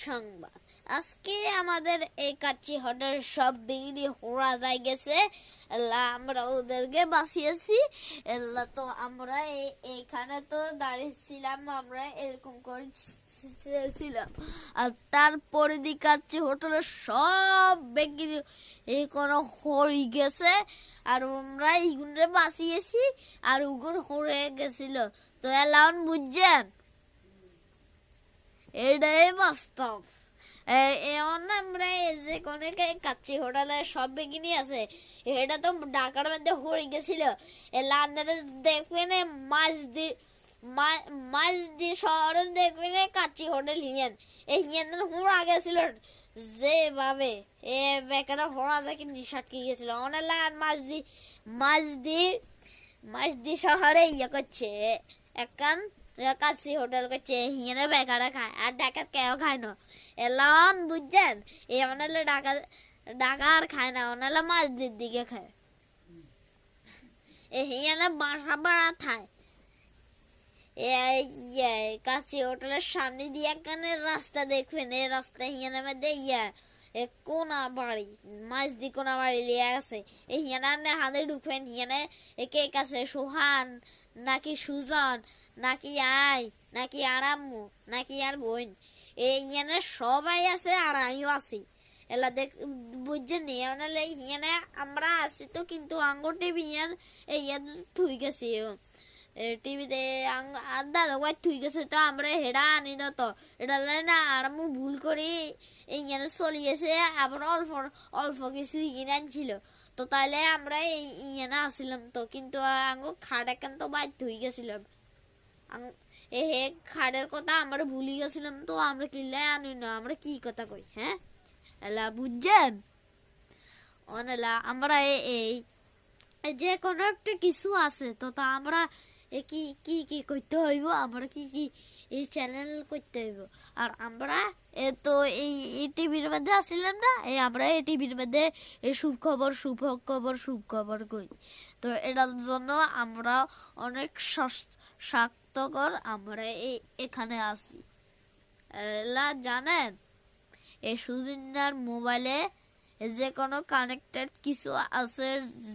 সংবাদ। আজকে আমাদের এই কাচ্চি হোটেল সব বিক্রি হওয়া যায় গেছে। আমরা ওদেরকে বাঁচিয়েছি। তো আমরা এইখানে তো দাঁড়িয়েছিলাম, আমরা এরকম করেছিলাম। আর তারপরে দি কাচ্চি হোটেলের সব বিক্রি কোনো হয়ে গেছে। আর আমরা এইগুলো বাঁচিয়েছি আর ওগুলো হয়ে গেছিল। তো এলাম বুঝছেন, এটাই বাস্তব। এমন আমরা যে কোনো কাচ্চি হোটেলে সব বেগিনি আছে, এটা তো ঢাকার মধ্যে হয়ে গেছিল। আপনারা দেখবেন মাঝদি শহরে দেখবেন কাচ্চি হোটেল হিয়েন হোড়া গেছিল যেভাবে এ বেকারা হোড়া যাকে নিষাদ কি গেছিল অনেক মাঝদি শহরে ইয়ে করছে একখান কাচ্চি হোটেল করছে হিয়েনে বেকারা খায় আর ঢাকার কেউ খায় না। এলাম বুঝছেন, এ অনেলে ঢাকা আর খায় না, অনেলে মাঝদির দিকে খায়। এ হিয়েনে বাসা ভাড়া খায়। কাচ্চি হোটেলের সামনে দিয়ে একখানে রাস্তা দেখবেন, এই রাস্তা হিয়ানের মধ্যে কোনা বাড়ি মাঝদি কোনা বাড়ি লিয়ে গেছে। এই হিয়ানে হাতে ঢুকবেন, হিয়ানে কে কাছে সোহান নাকি সুজন নাকি আই নাকি আরাম্মু নাকি আর বোন, এই হিয়ানে সবাই আছে আর আমিও আছি। এলা দেখ বুঝছেন নি, হিয়ানে আমরা আছি তো, কিন্তু আঙ্গুরটি বিয়ান এই থুই গেছি টিভিতে দাদা ভাই থুই গেছে। তো আমরা হেডা আনি না, তো এটা না আর আমি ভুল করি এইখানে চলিয়েছে। আবার অল্প অল্প কিছু কিনে আনছিল, তো তাইলে আমরা এইখানে আসছিলাম তো, কিন্তু আঙ্গু খাট এখান তো বাইর থুই গেছিলাম। হে খাটের কথা আমরা ভুলি গেছিলাম, তো আমরা কিনলে আনি না, আমরা কি কথা কই। হ্যাঁ এলা বুঝছেন, অনেলা আমরা এই যে কোনো একটা কিছু আছে তো তা আমরা কি কি কি করতে হইব, আমরা কি কি এই চ্যানেল করতে হইব। আর আমরা তো এই টিভির মধ্যে আসছিলাম না, আমরা এই টিভির মধ্যে এই শুভ খবর কই। তো এটার জন্য আমরা অনেক স্বাস্থ্যকর আমরা এখানে আসি। জানেন এই সুজিনার মোবাইলে যে কোনো কানেক্টেড কিছু আছে,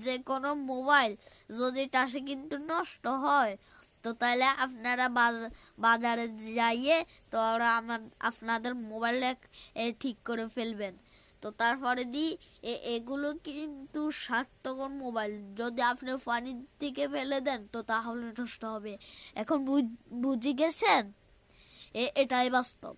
যে কোনো মোবাইল যদি টাসে কিন্তু নষ্ট হয়, তো তাহলে আপনারা বাজারে যাইয়ে তো আপনাদের মোবাইলটা ঠিক করে ফেলবেন। তো তারপরে এগুলো কিন্তু স্বাস্থ্যকর মোবাইল, যদি আপনি পানির দিকে ফেলে দেন তো তাহলে নষ্ট হবে। এখন বুঝে গেছেন, এটাই বাস্তব।